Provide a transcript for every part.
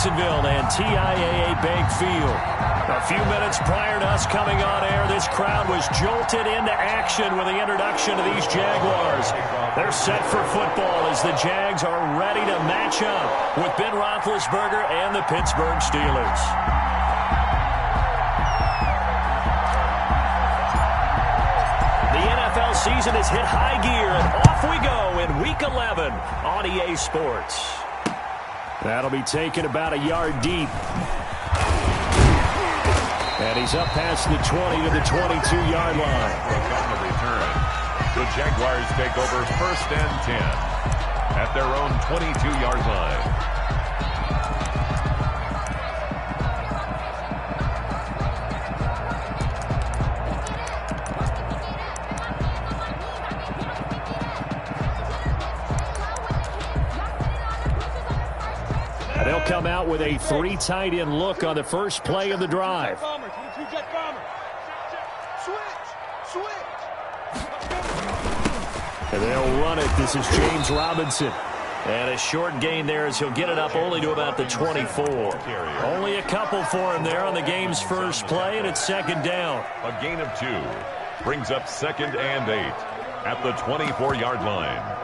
Jacksonville and TIAA Bank Field. A few minutes prior to us coming on air, this crowd was jolted into action with the introduction of these Jaguars. They're set for football as the Jags are ready to match up with Ben Roethlisberger and the Pittsburgh Steelers. The NFL season has hit high gear, and off we go in Week 11 on EA Sports. That'll be taken about a yard deep. And he's up past the 20 to the 22-yard line. On the return, the Jaguars take over 1st and 10 at their own 22-yard line. They'll come out with a 3 tight end look on the first play of the drive. And they'll run it. This is James Robinson. And a short gain there as he'll get it up only to about the 24. Only a couple for him there on the game's first play, and it's 2nd down. A gain of 2 brings up 2nd and 8 at the 24-yard line.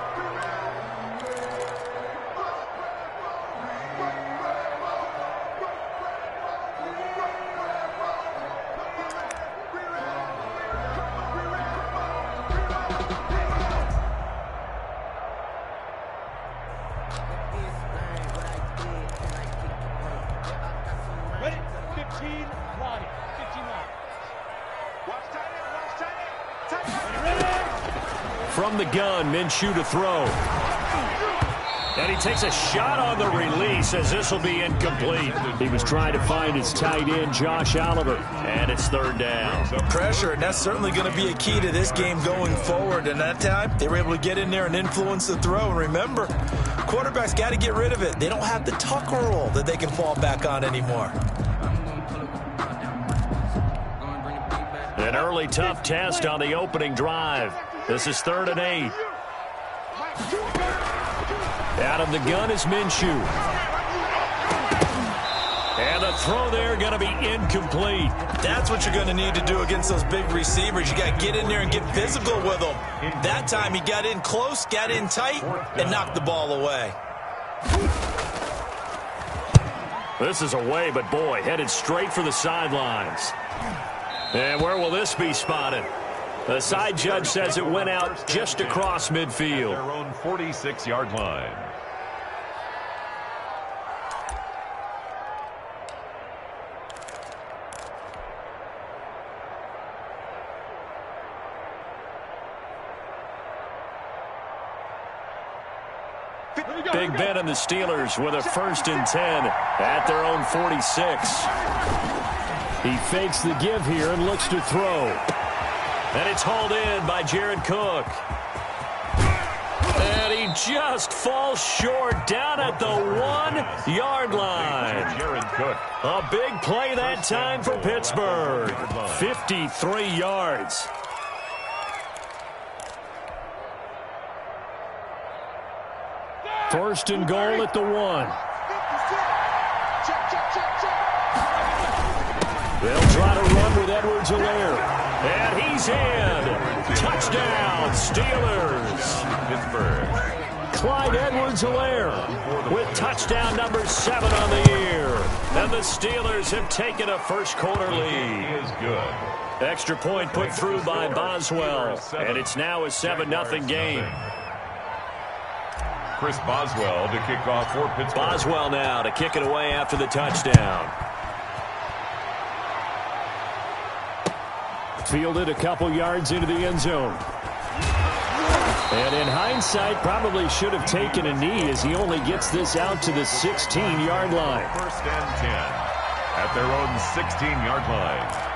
From the gun, Minshew to throw. And he takes a shot on the release as this will be incomplete. He was trying to find his tight end, Josh Oliver, and it's 3rd down. Pressure, and that's certainly going to be a key to this game going forward. And that time, they were able to get in there and influence the throw. And remember, quarterbacks got to get rid of it. They don't have the tuck roll that they can fall back on anymore. An early tough test on the opening drive. This is 3rd and 8. Out of the gun is Minshew. And the throw there going to be incomplete. That's what you're going to need to do against those big receivers. You got to get in there and get physical with them. That time he got in close, got in tight, and knocked the ball away. This is away, but boy, headed straight for the sidelines. And where will this be spotted? The side judge says it went out just across midfield. Their own 46-yard line. Big Ben and the Steelers with a 1st and 10 at their own 46. He fakes the give here and looks to throw. And it's hauled in by Jared Cook. And he just falls short down at the 1-yard line. Jared Cook. A big play that time for Pittsburgh. 53 yards. First and goal at the 1. They'll try to run with Edwards-Helaire. And he's in. Touchdown, Steelers. Pittsburgh. Clyde Edwards-Helaire with touchdown number 7 on the year. And the Steelers have taken a first-quarter lead. He is good. Extra point put through by Boswell. And it's now a 7-0 game. Chris Boswell to kick off for Pittsburgh. Boswell now to kick it away after the touchdown. Fielded a couple yards into the end zone. And in hindsight, probably should have taken a knee as he only gets this out to the 16-yard line. 1st and 10 at their own 16-yard line.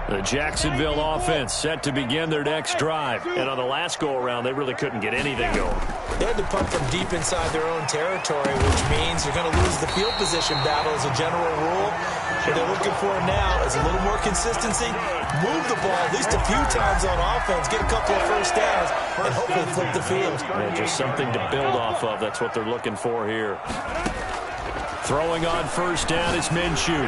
The Jacksonville offense set to begin their next drive. And on the last go-around, they really couldn't get anything going. They had to punt from deep inside their own territory, which means you're going to lose the field position battle as a general rule. What they're looking for now is a little more consistency, move the ball at least a few times on offense, get a couple of first downs, and hopefully flip the field. Yeah, just something to build off of. That's what they're looking for here. Throwing on first down is Minshew.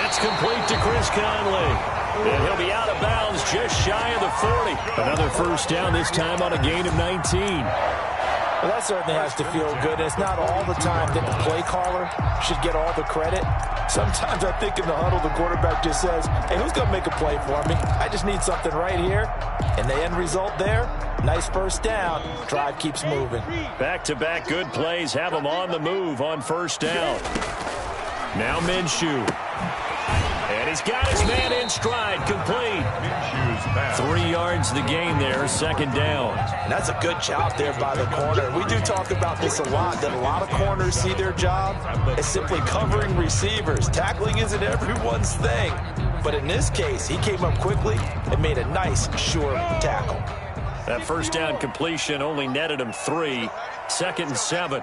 It's complete to Chris Conley. And he'll be out of bounds just shy of the 40. Another first down, this time on a gain of 19. Well, that certainly has to feel good. It's not all the time that the play caller should get all the credit. Sometimes I think in the huddle, the quarterback just says, hey, who's going to make a play for me? I just need something right here. And the end result there, nice first down. Drive keeps moving. Back-to-back good plays have him on the move on first down. Now Minshew. And he's got his man in stride, complete. 3 yards the gain there, second down. And that's a good job there by the corner. We do talk about this a lot, that a lot of corners see their job as simply covering receivers. Tackling isn't everyone's thing. But in this case, he came up quickly and made a nice, sure tackle. That first down completion only netted him 3. 2nd and 7.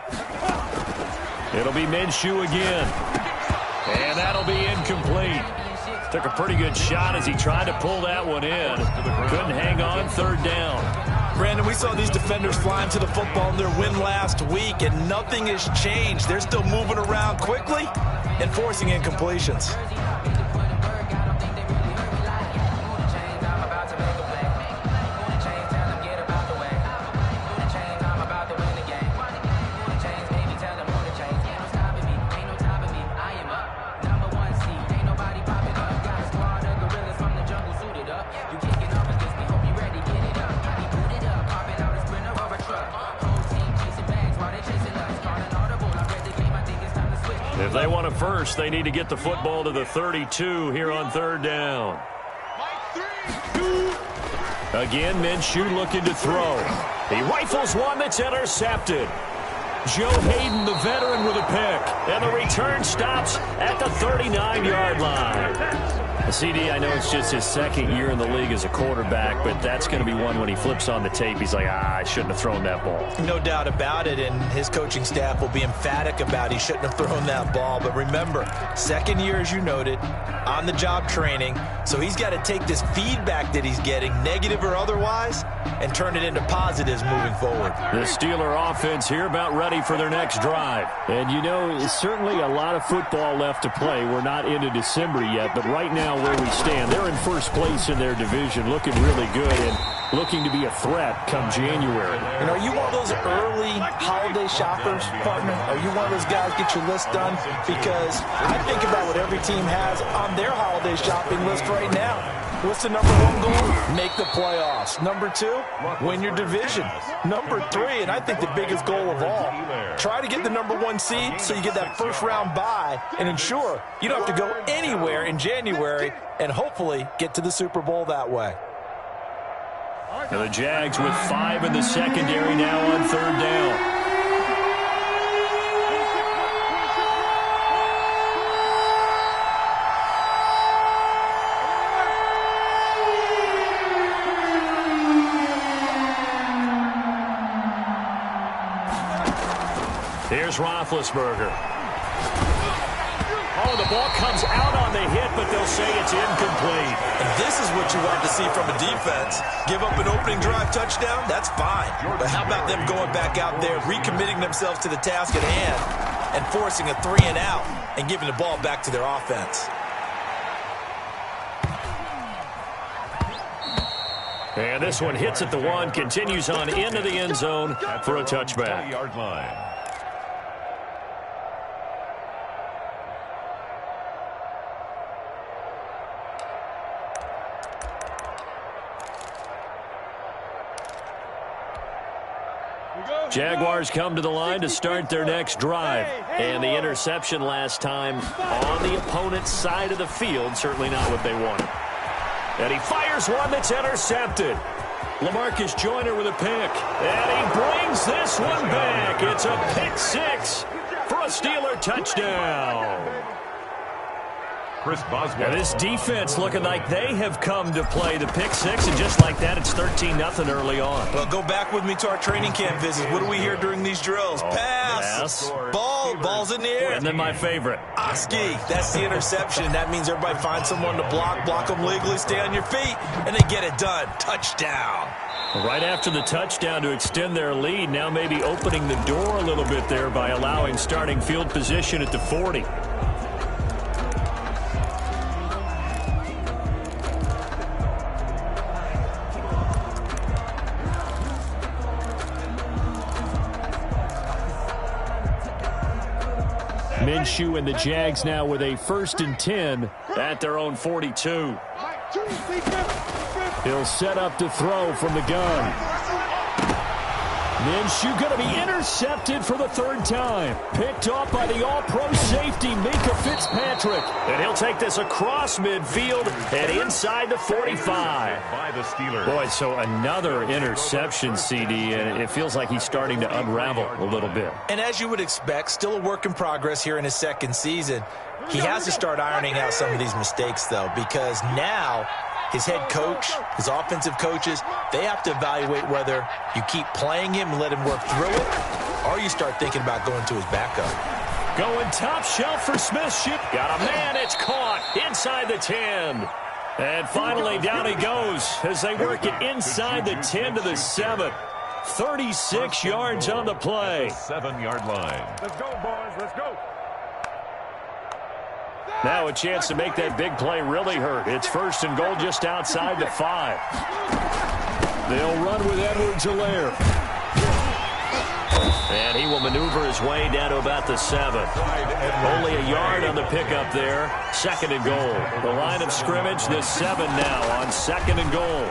It'll be Minshew again. And that'll be incomplete. Took a pretty good shot as he tried to pull that one in. Couldn't hang on, third down. Brandon, we saw these defenders flying to the football in their win last week, and nothing has changed. They're still moving around quickly and forcing incompletions. If they want a first, they need to get the football to the 32 here on third down. Again, Minshew looking to throw. He rifles one that's intercepted. Joe Hayden, the veteran, with a pick. And the return stops at the 39-yard line. CD, I know it's just his second year in the league as a quarterback, but that's going to be one when he flips on the tape. He's like, I shouldn't have thrown that ball. No doubt about it, and his coaching staff will be emphatic about he shouldn't have thrown that ball. But remember, second year, as you noted, on-the-job training, so he's got to take this feedback that he's getting, negative or otherwise, and turn it into positives moving forward. The Steeler offense here about ready for their next drive. And, you know, certainly a lot of football left to play. We're not into December yet, but right now where we stand, they're in first place in their division, looking really good and looking to be a threat come January. You know, are you one of those early holiday shoppers, partner? Are you one of those guys get your list done? Because I think about what every team has on their holiday shopping list right now. What's the number one goal? Make the playoffs. Number 2, win your division. Number 3, and I think the biggest goal of all, try to get the number 1 seed so you get that first round bye and ensure you don't have to go anywhere in January and hopefully get to the Super Bowl that way. Now the Jags with 5 in the secondary now on third down. Here's Roethlisberger. Oh, the ball comes out on the hit, but they'll say it's incomplete. And this is what you want to see from a defense. Give up an opening drive touchdown, that's fine. But how about them going back out there, recommitting themselves to the task at hand, and forcing a 3-and-out and giving the ball back to their offense. And this one hits at the 1, continues on into the end zone for a touchback. 20-yard line. Jaguars come to the line to start their next drive. And the interception last time on the opponent's side of the field, certainly not what they wanted. And he fires one that's intercepted. LaMarcus Joyner with a pick. And he brings this one back. It's a pick 6 for a Steeler touchdown. Chris Boswell. And this defense looking like they have come to play the pick six, and just like that, it's 13-0 early on. Well, go back with me to our training camp visits. What do we hear during these drills? Pass, ball's in the air. And then my favorite. Oski, that's the interception. That means everybody finds someone to block them legally, stay on your feet, and they get it done. Touchdown. Right after the touchdown to extend their lead, now maybe opening the door a little bit there by allowing starting field position at the 40. Minshew and the Jags now with a 1st and 10 at their own 42. He'll set up to throw from the gun. Minshew going to be intercepted for the 3rd time. Picked off by the all-pro safety, Minka Fitzpatrick. And he'll take this across midfield and inside the 45. By the Steelers. Boy, so another interception, CD, and it feels like he's starting to unravel a little bit. And as you would expect, still a work in progress here in his 2nd season. He has to start ironing out some of these mistakes, though, because now his head coach, his offensive coaches, they have to evaluate whether you keep playing him and let him work through it, or you start thinking about going to his backup. Going top shelf for Smith. Got a man. It's caught inside the 10. And finally down he goes as they work it inside the 10 to the 7. 36 yards on the play. 7-yard line. Let's go, boys. Let's go. Now a chance to make that big play really hurt. It's 1st and goal just outside the 5. They'll run with Edwards-Helaire. And he will maneuver his way down to about the 7. Only a yard on the pickup there. 2nd and goal. The line of scrimmage, the 7 now on 2nd and goal.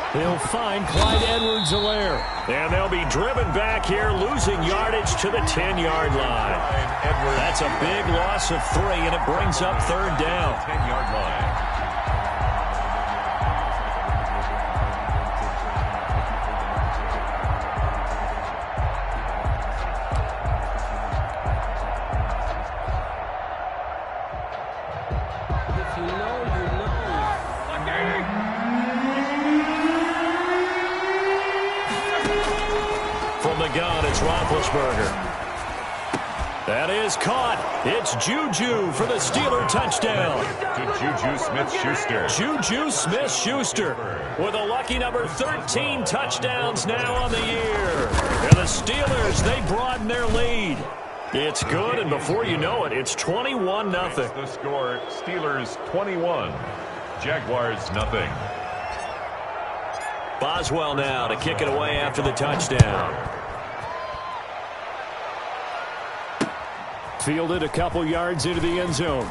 He'll find Clyde Edwards-Helaire. And they'll be driven back here, losing yardage to the 10-yard line. That's a big loss of 3, and it brings up 3rd down. 10-yard line. Gun, it's Roethlisberger. That is caught. It's Juju for the Steeler touchdown. To Juju Smith-Schuster. Juju Smith-Schuster with a lucky number 13 touchdowns now on the year. And the Steelers, they broaden their lead. It's good, and before you know it, it's 21-0. The score, Steelers 21, Jaguars 0. Boswell now to kick it away after the touchdown. Fielded a couple yards into the end zone.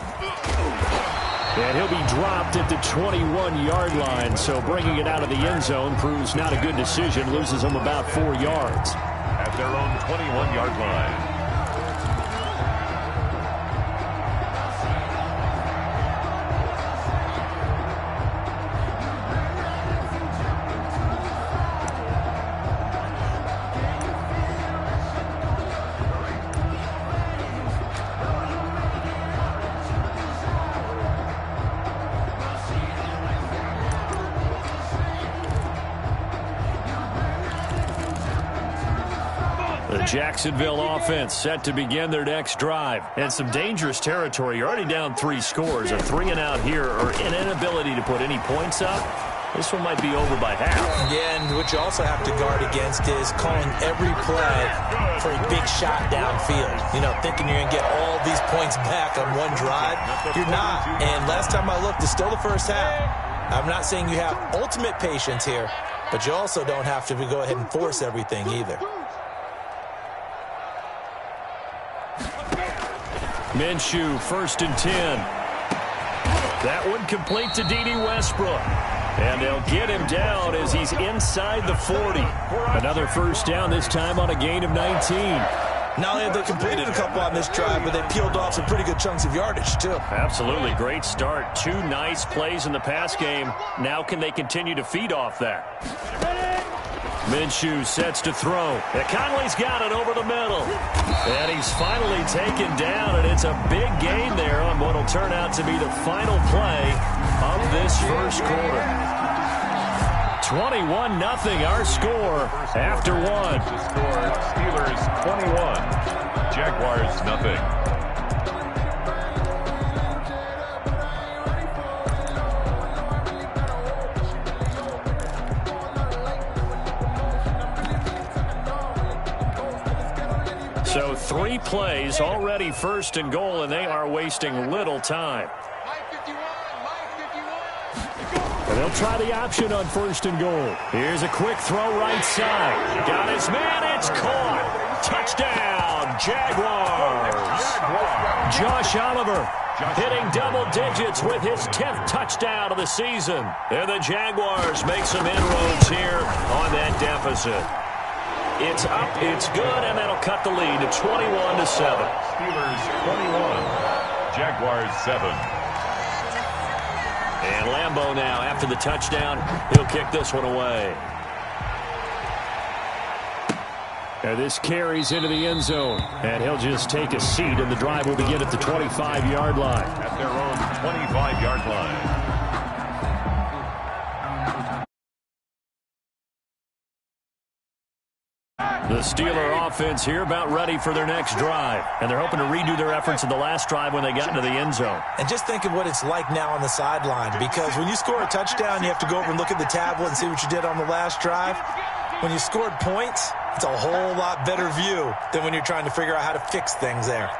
And he'll be dropped at the 21-yard line, so bringing it out of the end zone proves not a good decision. Loses him about 4 yards. At their own 21-yard line. Jacksonville offense set to begin their next drive. And some dangerous territory. You're already down 3 scores. A 3-and-out here, or an inability to put any points up. This one might be over by half. Yeah, and what you also have to guard against is calling every play for a big shot downfield. You know, thinking you're going to get all these points back on one drive. You're not. And last time I looked, it's still the first half. I'm not saying you have ultimate patience here, but you also don't have to go ahead and force everything either. Minshew, 1st and 10. That one complete to D.D. Westbrook. And they'll get him down as he's inside the 40. Another 1st down, this time on a gain of 19. Not only have they completed a couple on this drive, but they peeled off some pretty good chunks of yardage, too. Absolutely. Great start. 2 nice plays in the pass game. Now can they continue to feed off that? Minshew sets to throw. Conley's got it over the middle. And he's finally taken down, and it's a big gain there on what will turn out to be the final play of this first quarter. 21-0 our score after one. The score, Steelers 21, Jaguars nothing. So 3 plays, already first and goal, and they are wasting little time. And they'll try the option on first and goal. Here's a quick throw right side. Got his man, it's caught. Touchdown, Jaguars. Josh Oliver hitting double digits with his 10th touchdown of the season. And the Jaguars make some inroads here on that deficit. It's up, it's good, and that'll cut the lead to 21-7. Steelers 21, Jaguars 7. And Lambeau now, after the touchdown, he'll kick this one away. And this carries into the end zone. And he'll just take a seat, and the drive will begin at the 25-yard line. At their own 25-yard line. The Steeler offense here about ready for their next drive. And they're hoping to redo their efforts in the last drive when they got into the end zone. And just think of what it's like now on the sideline, because when you score a touchdown, you have to go over and look at the tablet and see what you did on the last drive. When you scored points, it's a whole lot better view than when you're trying to figure out how to fix things there.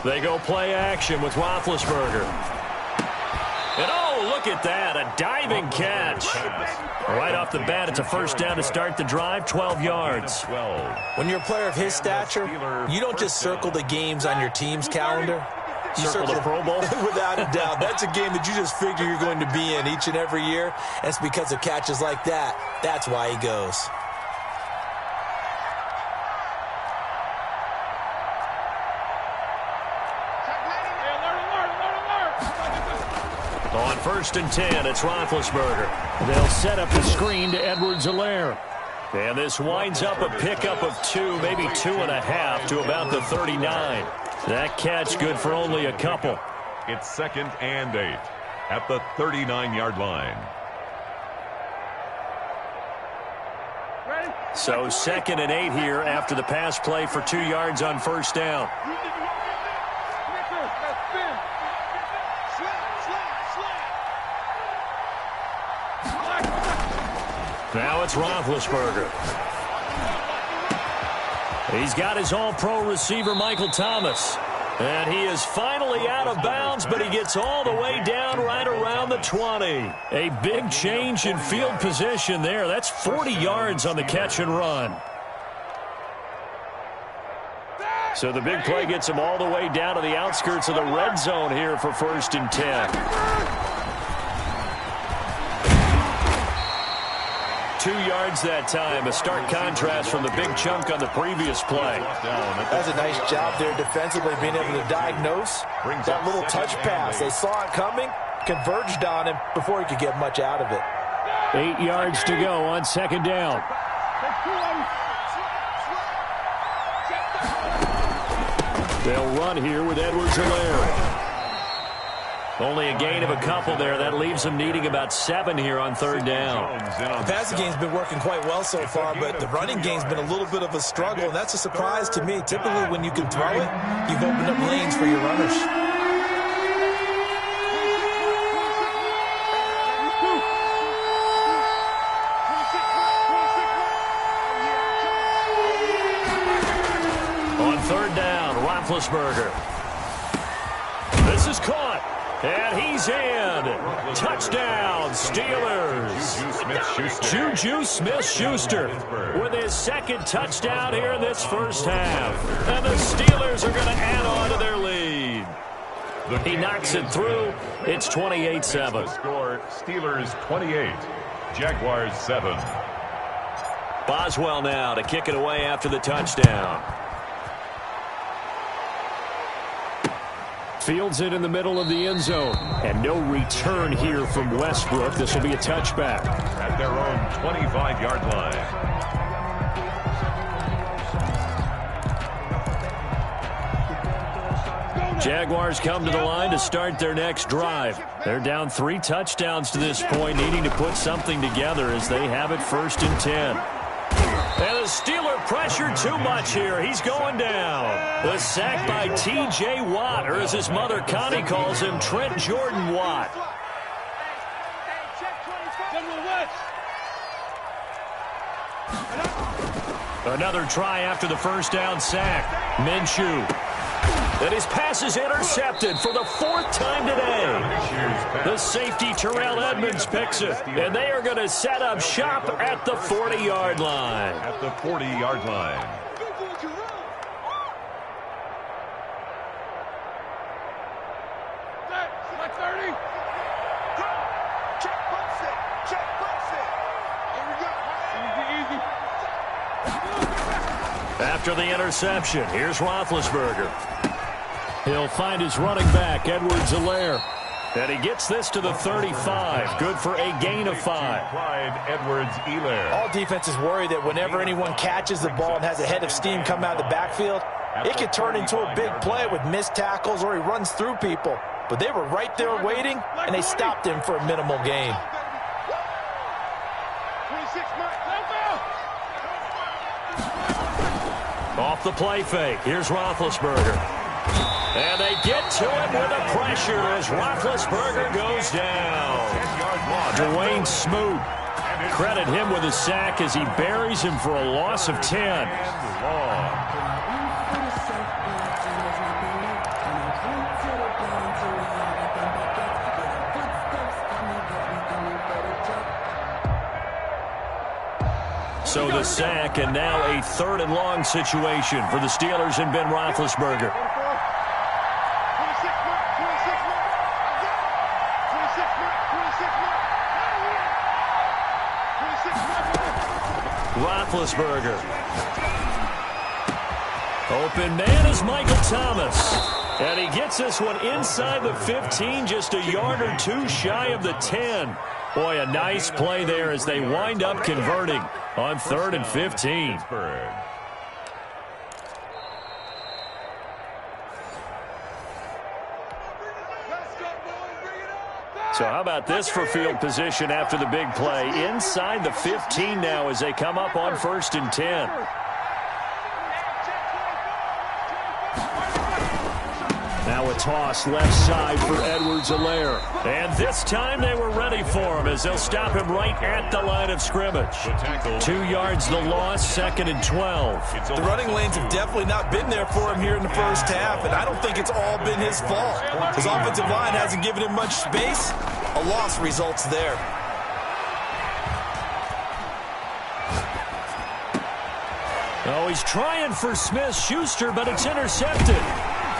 They go play action with Roethlisberger. And oh, look at that, a diving catch. Right off the bat, it's a first down to start the drive, 12 yards. When you're a player of his stature, you don't just circle the games on your team's calendar. You circle the Pro Bowl? Without a doubt. That's a game that you just figure you're going to be in each and every year. And it's because of catches like that. That's why he goes. On first and 10, it's Roethlisberger. They'll set up the screen to Edwards-Helaire. And this winds up a pickup of 2, maybe 2.5 to about the 39. That catch good for only a couple. It's 2nd and 8 at the 39-yard line. So 2nd and 8 here after the pass play for 2 yards on first down. Now it's Roethlisberger. He's got his all-pro receiver, Michael Thomas. And he is finally out of bounds, but he gets all the way down right around the 20. A big change in field position there. That's 40 yards on the catch and run. So the big play gets him all the way down to the outskirts of the red zone here for first and 10. 2 yards that time, a stark contrast from the big chunk on the previous play. That's a nice job there defensively, being able to diagnose that little touch pass. They saw it coming, converged on him before he could get much out of it. 8 yards to go on second down. They'll run here with Edwards-Helaire. Only a gain of a couple there. That leaves them needing about 7 here on third down. The passing game's been working quite well so far, but the running game's been a little bit of a struggle, and that's a surprise to me. Typically, when you can throw it, you've opened up lanes for your runners. On third down, Roethlisberger. This is caught. And he's in. Touchdown, Steelers. Juju Smith-Schuster with his 2nd touchdown here in this first half. And the Steelers are going to add on to their lead. He knocks it through. It's 28-7. Score, Steelers 28, Jaguars 7. Boswell now to kick it away after the touchdown. Fields it in the middle of the end zone. And no return here from Westbrook. This will be a touchback. At their own 25-yard line. Jaguars come to the line to start their next drive. They're down 3 touchdowns to this point, needing to put something together as they have it 1st and 10. And the Steeler pressure too much here. He's going down. The sack by T.J. Watt, or as his mother Connie calls him, Trent Jordan Watt. Another try after the first down sack. Minshew. And his pass is intercepted for the 4th time today. The safety, Terrell Edmonds, picks it. And they are going to set up shop at the 40-yard line. At the 40-yard line. After the interception, here's Roethlisberger. He'll find his running back, Edwards-Helaire. And he gets this to the 35. Good for a gain of 5. Edwards-Helaire. All defenses worry that whenever anyone catches the ball and has a head of steam come out of the backfield, it could turn into a big play with missed tackles or he runs through people. But they were right there waiting, and they stopped him for a minimal gain. Off the play fake. Here's Roethlisberger. And they get to him with the pressure as Roethlisberger goes down. Dwayne Smoot. Credit him with a sack as he buries him for a loss of 10. So the sack, and now a 3rd and long situation for the Steelers and Ben Roethlisberger. Roethlisberger. Open man is Michael Thomas. And he gets this one inside the 15, just a yard or 2 shy of the 10. Boy, a nice play there as they wind up converting on 3rd and 15. So how about this for field position after the big play? Inside the 15 now as they come up on 1st and 10. Now a toss left side for Edwards-Helaire. And this time they were ready for him as they'll stop him right at the line of scrimmage. 2 yards the loss, 2nd and 12. The running lanes have definitely not been there for him here in the first half, and I don't think it's all been his fault. His offensive line hasn't given him much space. A loss results there. Oh, he's trying for Smith-Schuster, but it's intercepted.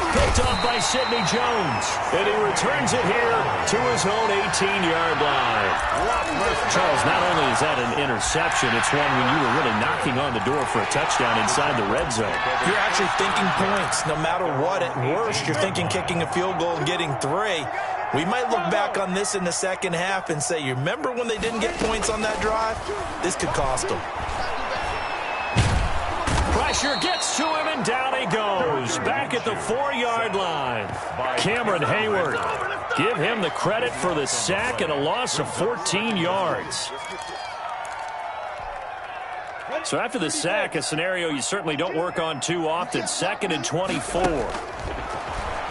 Picked off by Sidney Jones. And he returns it here to his own 18-yard line. Charles, not only is that an interception, it's one when you were really knocking on the door for a touchdown inside the red zone. You're actually thinking points. No matter what, at worst, you're thinking kicking a field goal and getting 3. We might look back on this in the second half and say, you remember when they didn't get points on that drive? This could cost them. Pressure gets to him, and down he goes. Back at the 4-yard line. Cameron Hayward. Give him the credit for the sack and a loss of 14 yards. So after the sack, a scenario you certainly don't work on too often. 2nd and 24.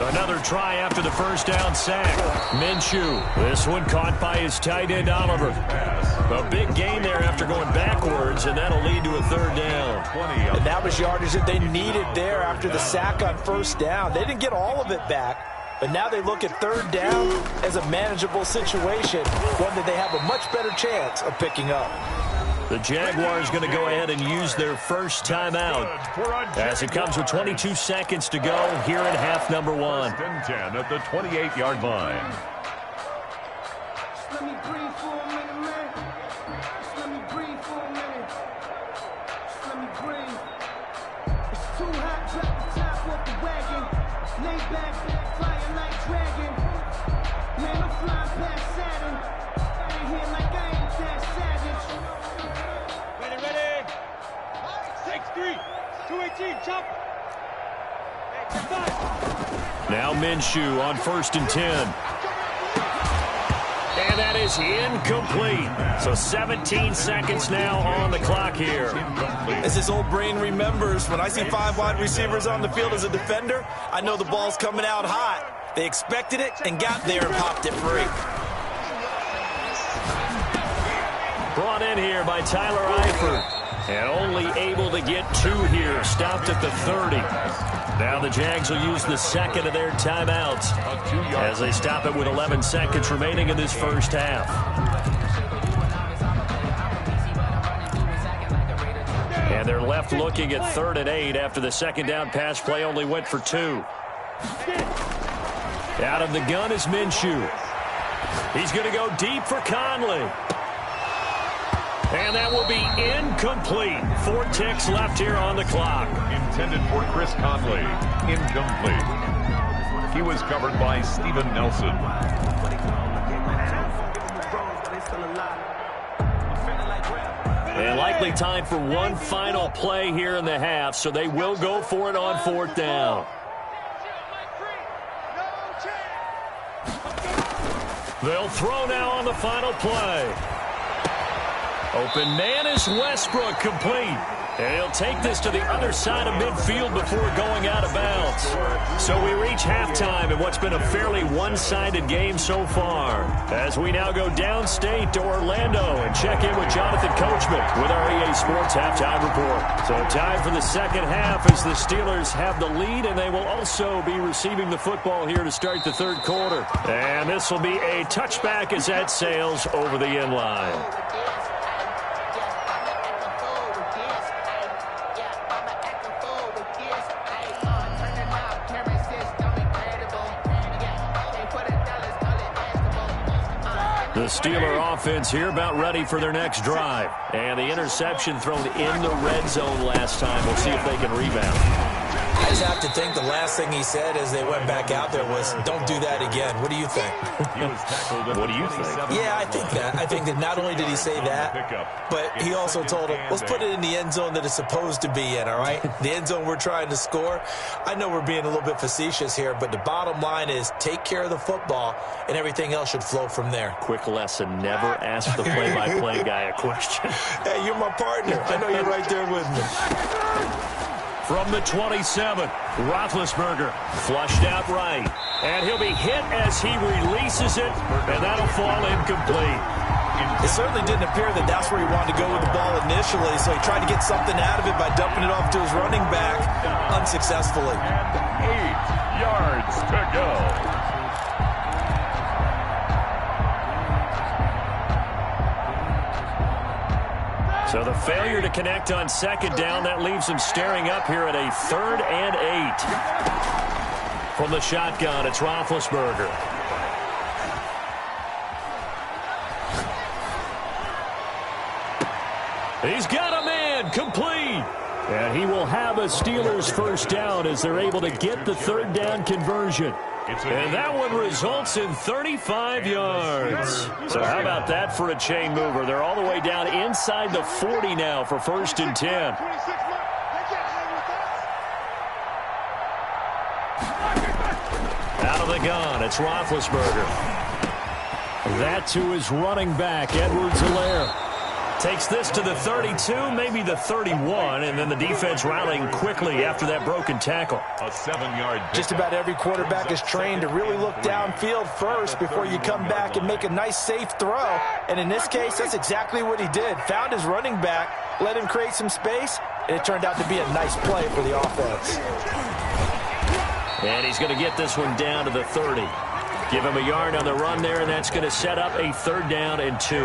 Another try after the first down sack. Minshew. This one caught by his tight end, Oliver. A big gain there after going backwards, and that'll lead to a 3rd down. And that was yardage that they needed there after the sack on first down. They didn't get all of it back, but now they look at 3rd down as a manageable situation, one that they have a much better chance of picking up. The Jaguars going to go ahead and use their first timeout as it comes with 22 seconds to go here in half number 1. 10 at the 28-yard line. Now Minshew on 1st and 10. And that is incomplete. So 17 seconds now on the clock here. As his old brain remembers, when I see 5 wide receivers on the field as a defender, I know the ball's coming out hot. They expected it and got there and popped it free. Brought in here by Tyler Eifert. And only able to get 2 here. Stopped at the 30. Now the Jags will use the second of their timeouts as they stop it with 11 seconds remaining in this first half. And they're left looking at 3rd and 8 after the second down pass play only went for 2. Out of the gun is Minshew. He's going to go deep for Conley. And that will be incomplete. 4 ticks left here on the clock. Intended for Chris Conley. Incomplete. He was covered by Steven Nelson. And likely time for one final play here in the half, so they will go for it on 4th down. They'll throw now on the final play. Open man is Westbrook, complete. And he'll take this to the other side of midfield before going out of bounds. So we reach halftime in what's been a fairly one-sided game so far. As we now go downstate to Orlando and check in with Jonathan Coachman with our EA Sports Halftime Report. So time for the second half as the Steelers have the lead, and they will also be receiving the football here to start the 3rd quarter. And this will be a touchback as that sails over the end line. The Steeler offense here about ready for their next drive. And the interception thrown in the red zone last time. We'll see if they can rebound. I just have to think the last thing he said as they went back out there was, don't do that again. What do you think? What do you think? Yeah, I think that. I think that not only did he say that, but he also told him, let's put it in the end zone that it's supposed to be in, all right? The end zone we're trying to score. I know we're being a little bit facetious here, but the bottom line is take care of the football, and everything else should flow from there. Quick lesson, never ask the play-by-play guy a question. Hey, you're my partner. I know you're right there with me. From the 27, Roethlisberger flushed out right. And he'll be hit as he releases it, and that'll fall incomplete. It certainly didn't appear that that's where he wanted to go with the ball initially, so he tried to get something out of it by dumping it off to his running back unsuccessfully. 8 yards to go. So the failure to connect on second down, that leaves them staring up here at a 3rd and 8. From the shotgun, it's Roethlisberger. He's got a man, complete. And he will have a Steelers first down as they're able to get the 3rd down conversion. And that one results in 35 yards. So how about that for a chain mover? They're all the way down inside the 40 now for 1st and 10. Out of the gun, it's Roethlisberger. That to his running back, Edwards-Helaire. Takes this to the 32, maybe the 31, and then the defense rallying quickly after that broken tackle. A 7-yard. Just about every quarterback is trained to really look downfield first before you come back and make a nice, safe throw. And in this case, that's exactly what he did. Found his running back, let him create some space, and it turned out to be a nice play for the offense. And he's going to get this one down to the 30. Give him a yard on the run there, and that's going to set up a 3rd down and 2.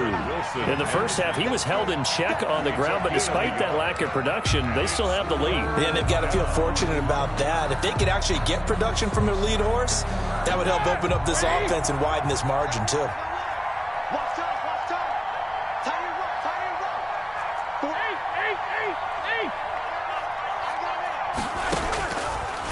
In the first half, he was held in check on the ground, but despite that lack of production, they still have the lead. Yeah, and they've got to feel fortunate about that. If they could actually get production from their lead horse, that would help open up this offense and widen this margin, too.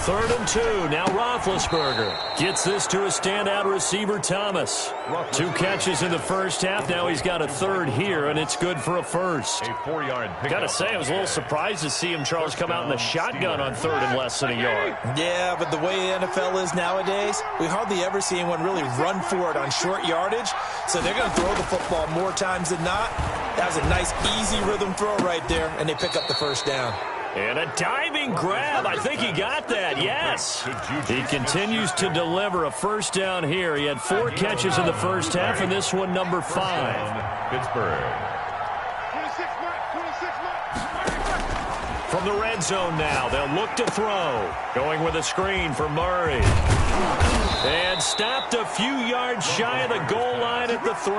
3rd and 2. Now Roethlisberger gets this to a standout receiver, Thomas. 2 catches in the first half. Now he's got a 3rd here, and it's good for a first. A 4-yard pickup. Got to say, I was a little surprised to see him, Charles, come out in the shotgun on 3rd and less than a yard. Yeah, but the way the NFL is nowadays, we hardly ever see anyone really run for it on short yardage. So they're going to throw the football more times than not. That was a nice, easy rhythm throw right there, and they pick up the first down. And a diving grab. I think he got that. Yes. He continues to deliver a first down here. He had 4 catches in the first half, and this one number 5. Pittsburgh. From the red zone now, they'll look to throw. Going with a screen for Murray. And stopped a few yards shy of the goal line at the 3.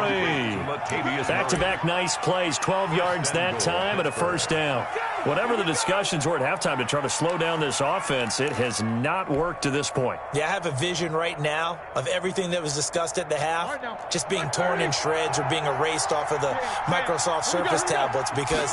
Back-to-back nice plays, 12 yards that time and a first down. Whatever the discussions were at halftime to try to slow down this offense, it has not worked to this point. Yeah, I have a vision right now of everything that was discussed at the half just being torn in shreds or being erased off of the Microsoft Surface tablets because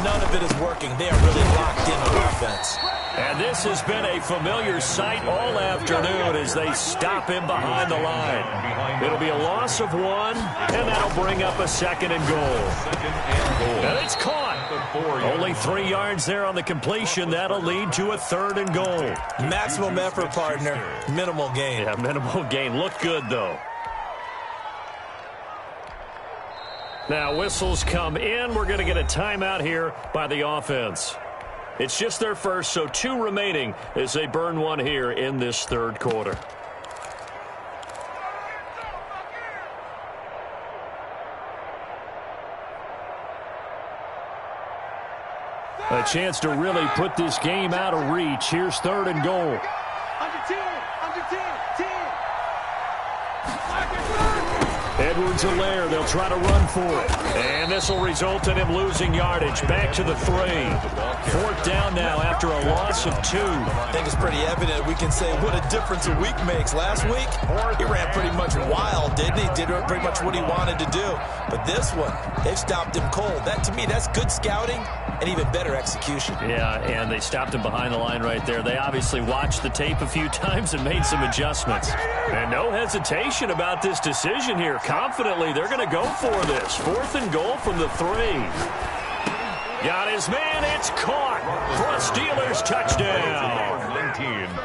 none of it is working. They are really locked in on offense. And this has been a familiar sight all afternoon as they stop him behind the line. It'll be a loss of 1, and that'll bring up a 2nd and goal. And it's caught. Only 3 yards there on the completion. That'll lead to a 3rd and goal. Maximum effort, partner. Minimal gain. Yeah, minimal gain. Look good, though. Now, whistles come in. We're going to get a timeout here by the offense. It's just their first, so 2 remaining as they burn 1 here in this 3rd quarter. A chance to really put this game out of reach. Here's 3rd and goal. Under 10. Edwards-Helaire, they'll try to run for it. And this will result in him losing yardage. Back to the 3. 4th down now after a loss of 2. I think it's pretty evident we can say what a difference a week makes. Last week, he ran pretty much wild, didn't he? Did pretty much what he wanted to do. But this one, they've stopped him cold. That, to me, that's good scouting and even better execution. Yeah, and they stopped him behind the line right there. They obviously watched the tape a few times and made some adjustments. And no hesitation about this decision here. Confidently, they're going to go for this. 4th and goal from the 3. Got his man. It's caught for a Steelers touchdown.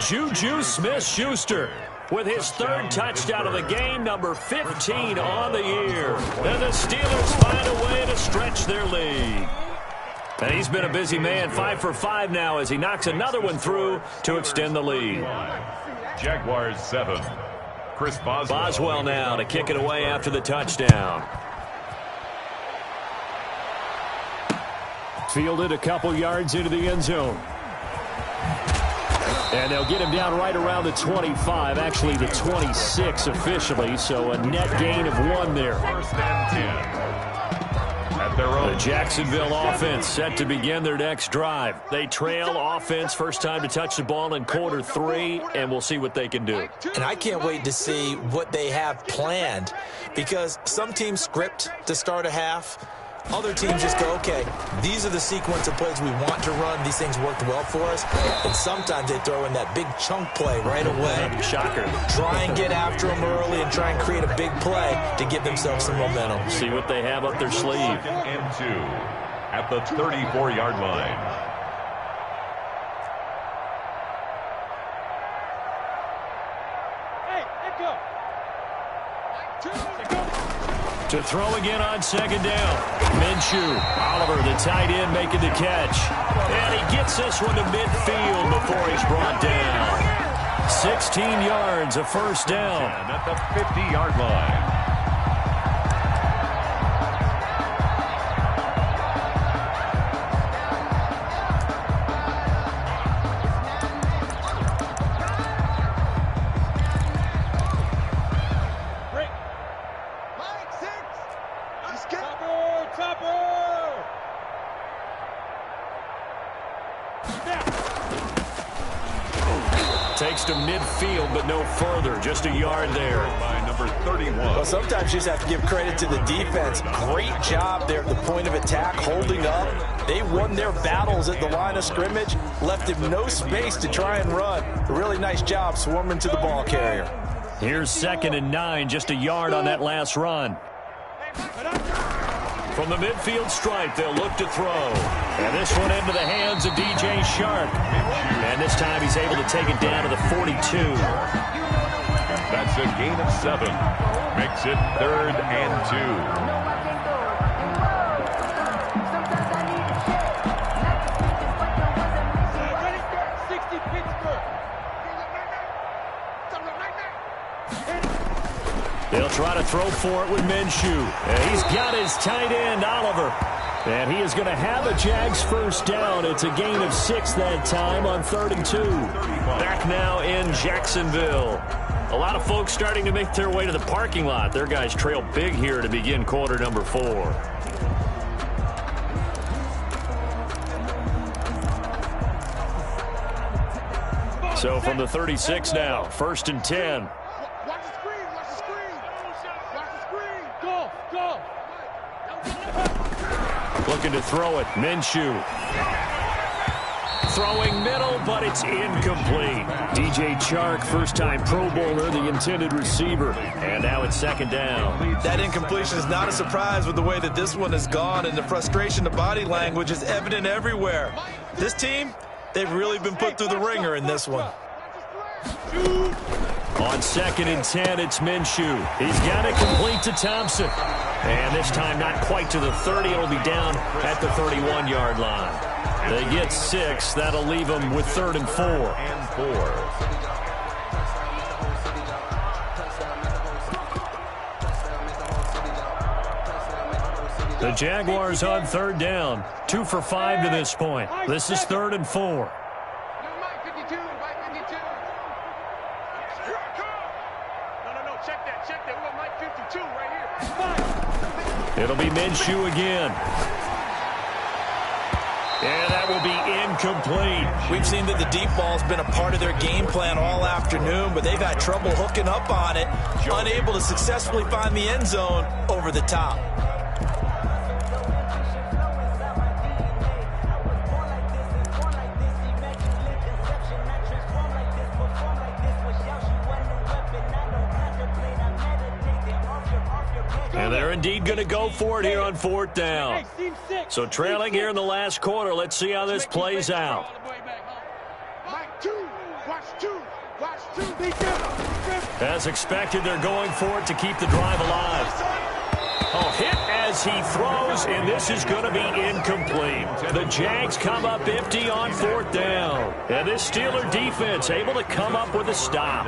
Juju Smith-Schuster with his 3rd touchdown of the game, number 15 on the year. And the Steelers find a way to stretch their lead. And he's been a busy man, 5 for 5 now as he knocks another one through to extend the lead. Jaguars 7. Chris Boswell now to kick it away after the touchdown. Fielded a couple yards into the end zone. And they'll get him down right around the 25, actually the 26 officially, so a net gain of 1 there. 1st and 10. At their own. The Jacksonville offense set to begin their next drive. They trail offense, first time to touch the ball in quarter 3, and we'll see what they can do. And I can't wait to see what they have planned because some teams script to start a half. Other teams just go, okay, these are the sequence of plays we want to run. These things worked well for us. And sometimes they throw in that big chunk play right away. Shocker. Try and get after them early and try and create a big play to give themselves some momentum. See what they have up their sleeve. 2nd and 2 at the 34-yard line. Hey, let go. 2, go. To throw again on 2nd down. Minshew. Oliver, the tight end, making the catch. And he gets this one to midfield before he's brought down. 16 yards, a first down. At the 50-yard line. Takes to midfield, but no further. Just a yard there. By number 31. Well, sometimes you just have to give credit to the defense. Great job there at the point of attack, holding up. They won their battles at the line of scrimmage, left him no space to try and run. A really nice job swarming to the ball carrier. Here's 2nd and 9, just a yard on that last run. From the midfield stripe, they'll look to throw. And this one into the hands of DJ Shark. And this time he's able to take it down to the 42. That's a gain of 7. Makes it 3rd and 2. They'll try to throw for it with Minshew. And he's got his tight end, Oliver. And he is going to have a Jags first down. It's a gain of 6 that time on 3rd and 2. Back now in Jacksonville. A lot of folks starting to make their way to the parking lot. Their guys trail big here to begin quarter number 4. So from the 36 now, 1st and 10. Looking to throw it. Minshew. Throwing middle, but it's incomplete. DJ Chark, first-time Pro Bowler, the intended receiver. And now it's 2nd down. That incompletion is not a surprise with the way that this one has gone, and the frustration, the body language is evident everywhere. This team, they've really been put through the ringer in this one. On 2nd and 10, it's Minshew. He's got it complete to Thompson. And this time not quite to the 30. It'll be down at the 31-yard line. They get 6. That'll leave them with 3rd and 4. The Jaguars on 3rd down. 2 for 5 to this point. This is 3rd and 4. It'll be Minshew again. And that will be incomplete. We've seen that the deep ball's been a part of their game plan all afternoon, but they've had trouble hooking up on it, unable to successfully find the end zone over the top. And they're indeed going to go for it here on 4th down. So trailing here in the last quarter. Let's see how this plays out. As expected, they're going for it to keep the drive alive. Oh, hit as he throws, and this is going to be incomplete. The Jags come up empty on 4th down. And this Steeler defense able to come up with a stop.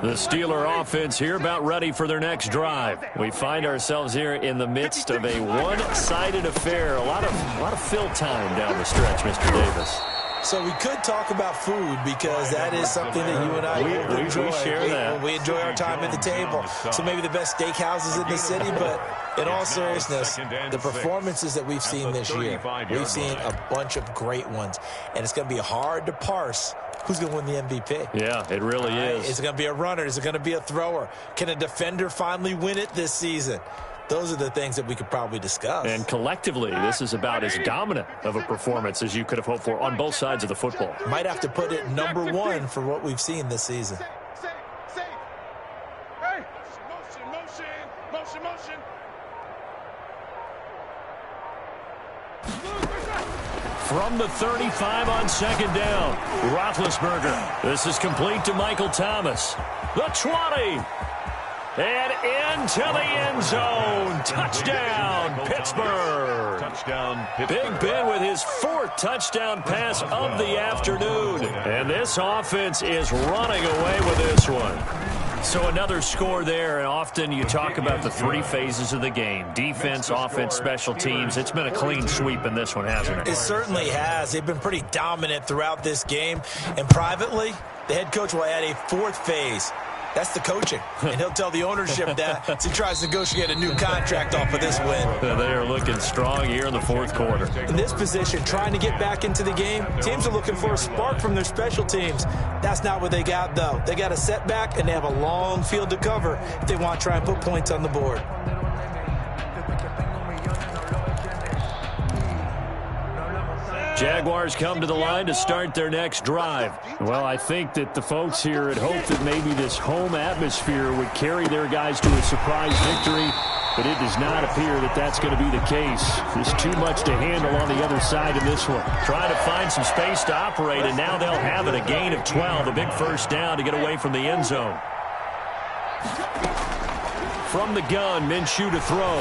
The Steeler offense here about ready for their next drive. We find ourselves here in the midst of a one-sided affair. A lot of fill time down the stretch, Mr. Davis. So we could talk about food because that is something that you and I enjoy. We share that. We enjoy our time at the table. So maybe the best steakhouses in the city, but in all seriousness, the performances that we've seen this year, we've seen a bunch of great ones. And it's going to be hard to parse who's going to win the MVP. Yeah, it really is. Is it going to be a runner? Is it going to be a thrower? Can a defender finally win it this season? Those are the things that we could probably discuss. And collectively, this is about as dominant of a performance as you could have hoped for on both sides of the football. Might have to put it number 1 for what we've seen this season. From the 35 on 2nd down, Roethlisberger. This is complete to Michael Thomas. The 20. And into the end zone. Touchdown, Pittsburgh. Touchdown, Pittsburgh. Big Ben with his 4th touchdown pass of the afternoon. And this offense is running away with this one. So another score there, and often you talk about the 3 phases of the game. Defense, offense, special teams. It's been a clean sweep in this one, hasn't it? It certainly has. They've been pretty dominant throughout this game. And privately, the head coach will add a 4th phase. That's the coaching. And he'll tell the ownership that as he tries to negotiate a new contract off of this win. They are looking strong here in the fourth quarter. In this position, trying to get back into the game, teams are looking for a spark from their special teams. That's not what they got, though. They got a setback, and they have a long field to cover if they want to try and put points on the board. Jaguars come to the line to start their next drive. Well, I think that the folks here had hoped that maybe this home atmosphere would carry their guys to a surprise victory, but it does not appear that that's going to be the case. There's too much to handle on the other side of this one. Trying to find some space to operate, and now they'll have it, a gain of 12, a big first down to get away from the end zone. From the gun, Minshew to throw.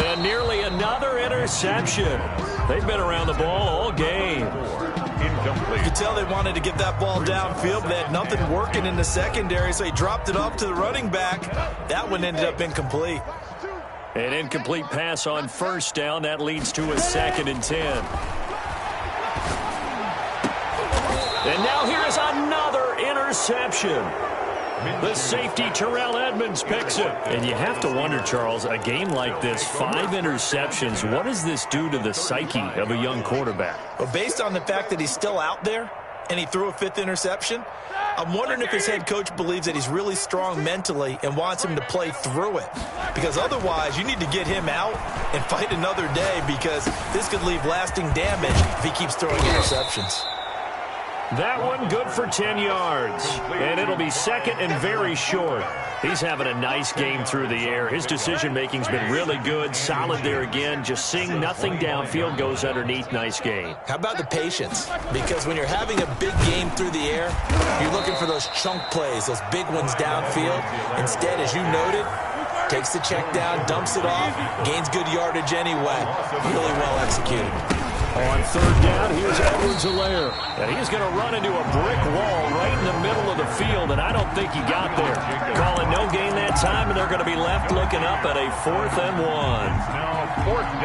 And nearly another interception. They've been around the ball all game. Incomplete. You could tell they wanted to get that ball downfield, but they had nothing working in the secondary, so he dropped it off to the running back. That one ended up incomplete. An incomplete pass on first down. That leads to a 2nd and 10. And now here is another interception. The safety, Terrell Edmonds, picks it. And you have to wonder, Charles, a game like this, 5 interceptions, what does this do to the psyche of a young quarterback? Well, based on the fact that he's still out there and he threw a 5th interception, I'm wondering if his head coach believes that he's really strong mentally and wants him to play through it. Because otherwise, you need to get him out and fight another day, because this could leave lasting damage if he keeps throwing interceptions. That one good for 10 yards. And it'll be 2nd and very short. He's having a nice game through the air. His decision-making's been really good. Solid there again. Just seeing nothing downfield, goes underneath. Nice game. How about the patience? Because when you're having a big game through the air, you're looking for those chunk plays, those big ones downfield. Instead, as you noted, takes the check down, dumps it off, gains good yardage anyway. Really well executed. On 3rd down, here's Edwards-Helaire. And he's going to run into a brick wall right in the middle of the field, and I don't think he got there. Calling no gain that time, and they're going to be left looking up at a 4th and 1. Now 4th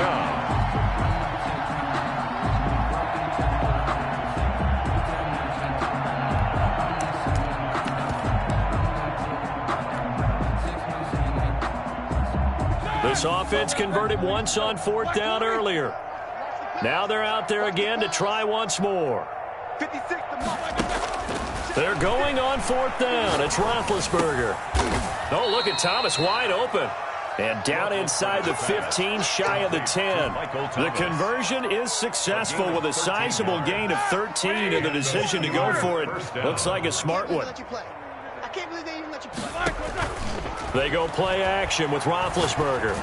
down. This offense converted once on 4th down earlier. Now they're out there again to try once more. They're going on 4th down. It's Roethlisberger. Oh, look at Thomas wide open. And down inside the 15, shy of the 10. The conversion is successful with a sizable gain of 13, and the decision to go for it looks like a smart one. They go play action with Roethlisberger.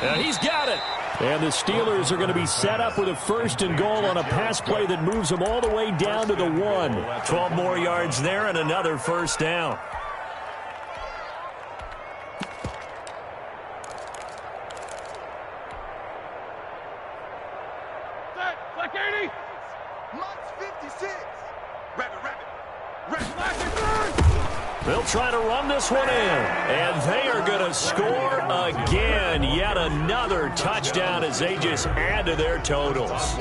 And he's got it. And the Steelers are going to be set up with a 1st and goal on a pass play that moves them all the way down to the 1. 12 more yards there and another 1st down. Black 80. Mott's 56. Rabbit. They'll try to run this one in, and they are going to score again. Yet another touchdown as they just add to their totals.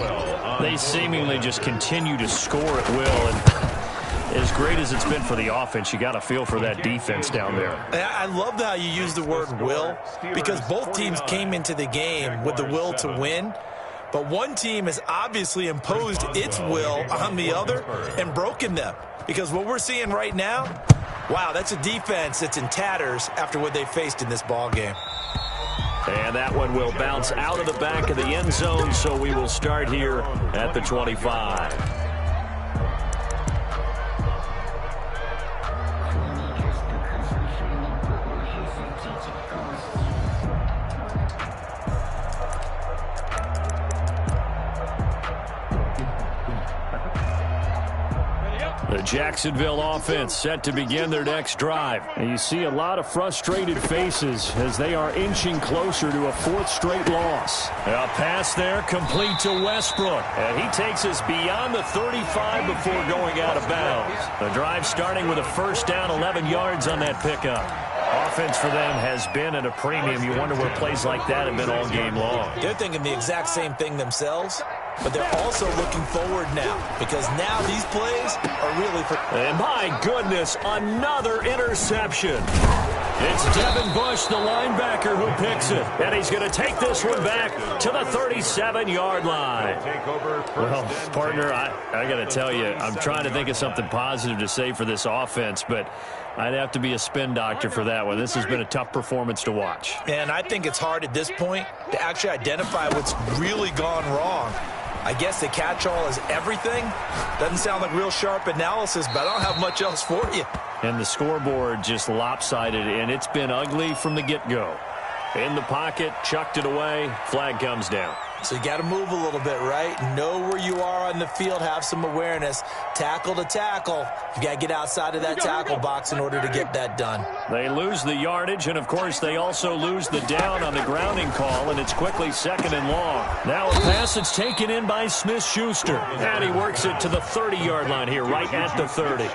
They seemingly just continue to score at will, and as great as it's been for the offense, you got to feel for that defense down there. I love how you use the word will, because both teams came into the game with the will to win. But one team has obviously imposed its will on the other and broken them. Because what we're seeing right now, wow, that's a defense that's in tatters after what they faced in this ball game. And that one will bounce out of the back of the end zone, so we will start here at the 25. The Jacksonville offense set to begin their next drive. And you see a lot of frustrated faces as they are inching closer to a 4th straight loss. A pass there complete to Westbrook. And he takes us beyond the 35 before going out of bounds. The drive starting with a 1st down, 11 yards on that pickup. Offense for them has been at a premium. You wonder where plays like that have been all game long. They're thinking the exact same thing themselves. but they're also looking forward now because now these plays are really for... And my goodness, another interception. It's Devin Bush, the linebacker, who picks it. And he's going to take this one back to the 37-yard line. Well, partner, I got to tell you, I'm trying to think of something positive to say for this offense, but I'd have to be a spin doctor for that one. This has been a tough performance to watch. And I think it's hard at this point to actually identify what's really gone wrong. I guess the catch-all is everything. Doesn't sound like real sharp analysis, but I don't have much else for you. And the scoreboard just lopsided, and it's been ugly from the get-go. In the pocket, chucked it away, flag comes down. So you got to move a little bit, right? Know where you are on the field, have some awareness. Tackle to tackle. You got to get outside of that tackle box in order to get that done. They lose the yardage, and, of course, they also lose the down on the grounding call, and it's quickly 2nd and long. Now a pass that's taken in by Smith-Schuster. And he works it to the 30-yard line here, right at the 30.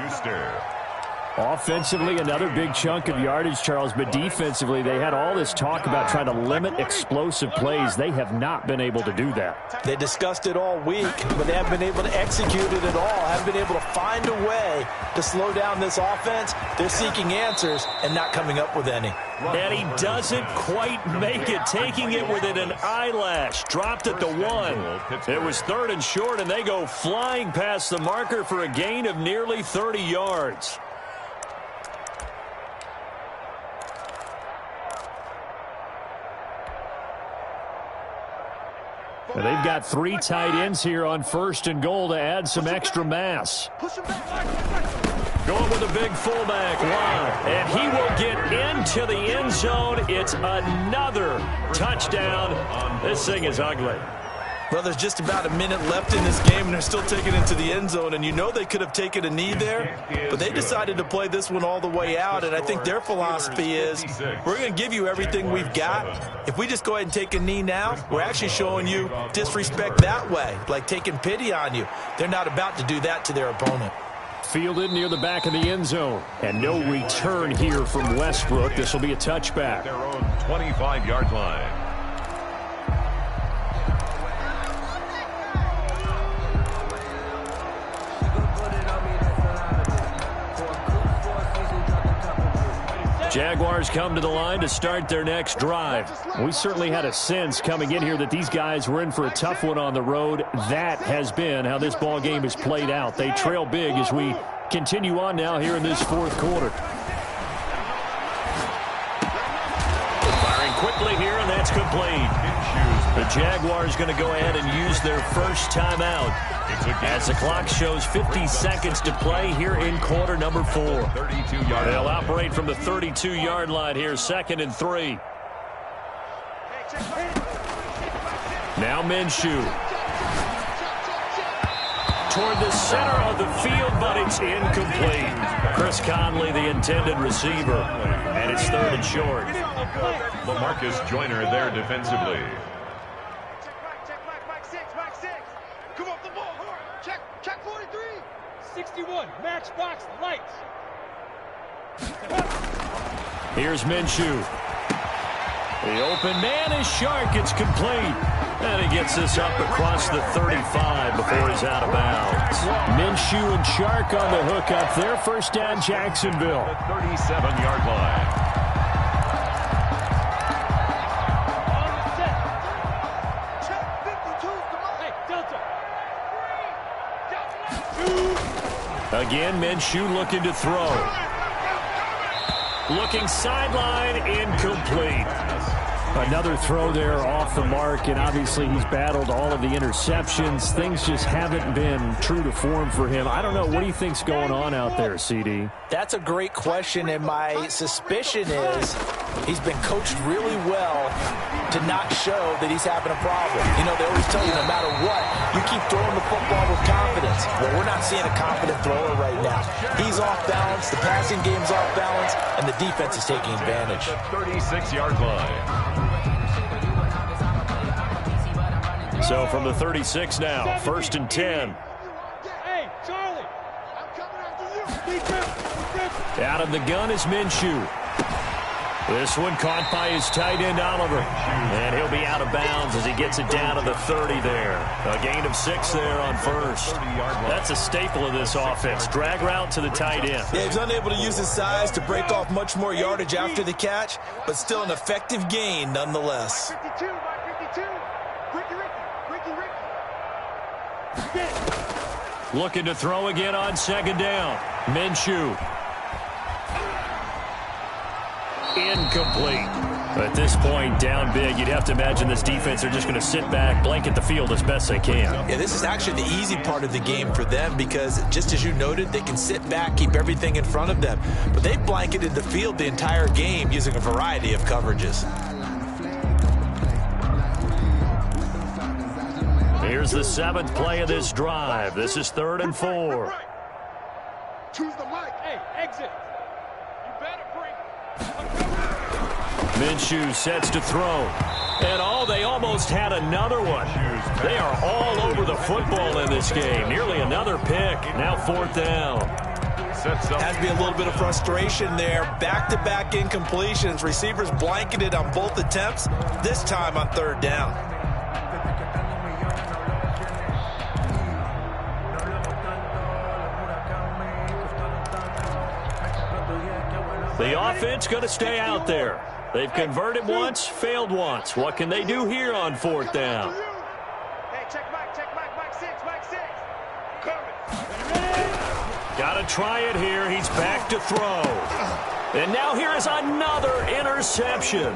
Offensively, another big chunk of yardage, Charles, but defensively, they had all this talk about trying to limit explosive plays. They have not been able to do that. They discussed it all week, but they haven't been able to execute it at all, haven't been able to find a way to slow down this offense. They're seeking answers and not coming up with any. And he doesn't quite make it, taking it within an eyelash. Dropped at the 1. It was 3rd and short, and they go flying past the marker for a gain of nearly 30 yards. And they've got 3 tight ends here on 1st and goal to add some extra mass. Going with a big fullback line, and he will get into the end zone. It's another touchdown. This thing is ugly. Well, there's just about a minute left in this game, and they're still taking it to the end zone. And you know they could have taken a knee there, but they decided to play this one all the way out. And I think their philosophy is, we're going to give you everything we've got. If we just go ahead and take a knee now, we're actually showing you disrespect that way, like taking pity on you. They're not about to do that to their opponent. Fielded near the back of the end zone. And no return here from Westbrook. This will be a touchback. Their own 25-yard line. Jaguars come to the line to start their next drive. We certainly had a sense coming in here that these guys were in for a tough one on the road. That has been how this ball game has played out. They trail big as we continue on now here in this 4th quarter. Firing quickly here, and that's complete. The Jaguars going to go ahead and use their first timeout as the clock shows 50 seconds to play here in quarter number 4. They'll operate from the 32-yard line here, 2nd and 3. Now Minshew. Toward the center of the field, but it's incomplete. Chris Conley, the intended receiver, and it's 3rd and short. LaMarcus Joyner there defensively. Come off the ball. Check 43. 61. Matchbox lights. Here's Minshew. The open man is Shark. It's complete. And he gets this up across the 35 before he's out of bounds. Minshew and Shark on the hook up there. First down, Jacksonville. The 37-yard line. Again, Minshew looking to throw. Looking sideline, incomplete. Another throw there off the mark, and obviously he's battled all of the interceptions. Things just haven't been true to form for him. I don't know. What do you think's going on out there, CD? That's a great question, and my suspicion is he's been coached really well to not show that he's having a problem. You know, they always tell you no matter what, you keep throwing the football with confidence. Well, we're not seeing a confident thrower right now. He's off balance, the passing game's off balance, and the defense is taking advantage. The 36-yard line. So from the 36 now, 1st and 10. Hey, Charlie. I'm coming after you. Out of the gun is Minshew. This one caught by his tight end, Oliver. And he'll be out of bounds as he gets it down to the 30 there. A gain of 6 there on first. That's a staple of this offense. Drag route to the tight end. Yeah, he's unable to use his size to break off much more yardage after the catch, but still an effective gain nonetheless. Mike 52, Mike 52. Ricky. Looking to throw again on second down. Minshew. Incomplete. At this point, down big, you'd have to imagine this defense are just going to sit back, blanket the field as best they can. Yeah, this is actually the easy part of the game for them because, just as you noted, they can sit back, keep everything in front of them. But they've blanketed the field the entire game using a variety of coverages. Here's the 7th play of this drive. This is 3rd and 4. Choose the mic. Hey, exit. You better bring. Minshew sets to throw. And they almost had another one. They are all over the football in this game. Nearly another pick. Now 4th down. Has to be a little bit of frustration there. Back-to-back incompletions. Receivers blanketed on both attempts, this time on 3rd down. The offense going to stay out there. They've converted once, failed once. What can they do here on 4th down? Hey, check Mike 6, Mike 6. Got to try it here. He's back to throw. And now here is another interception.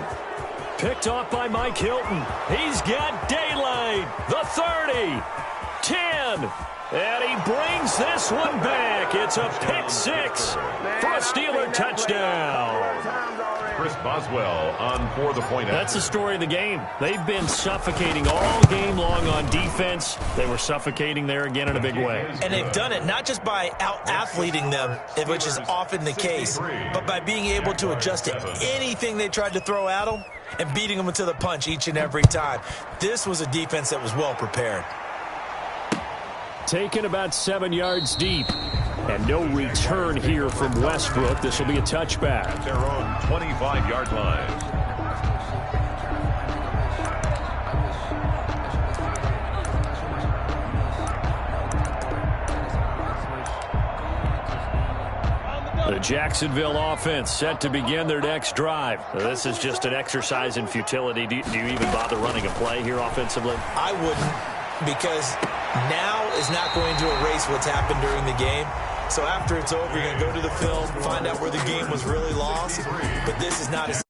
Picked off by Mike Hilton. He's got daylight. The 30, 10. And he brings this one back. It's a pick 6 for a Steeler touchdown. Chris Boswell on for the point. That's the story of the game. They've been suffocating all game long on defense. They were suffocating there again in a big way. And they've done it not just by out-athleting them, which is often the case, but by being able to adjust to anything they tried to throw at them and beating them to the punch each and every time. This was a defense that was well prepared. Taken about 7 yards deep. And no return here from Westbrook. This will be a touchback. At their own 25-yard line. The Jacksonville offense set to begin their next drive. This is just an exercise in futility. Do you even bother running a play here offensively? I wouldn't, because now is not going to erase what's happened during the game. So after it's over, you're going to go to the film, find out where the game was really lost. But this is not a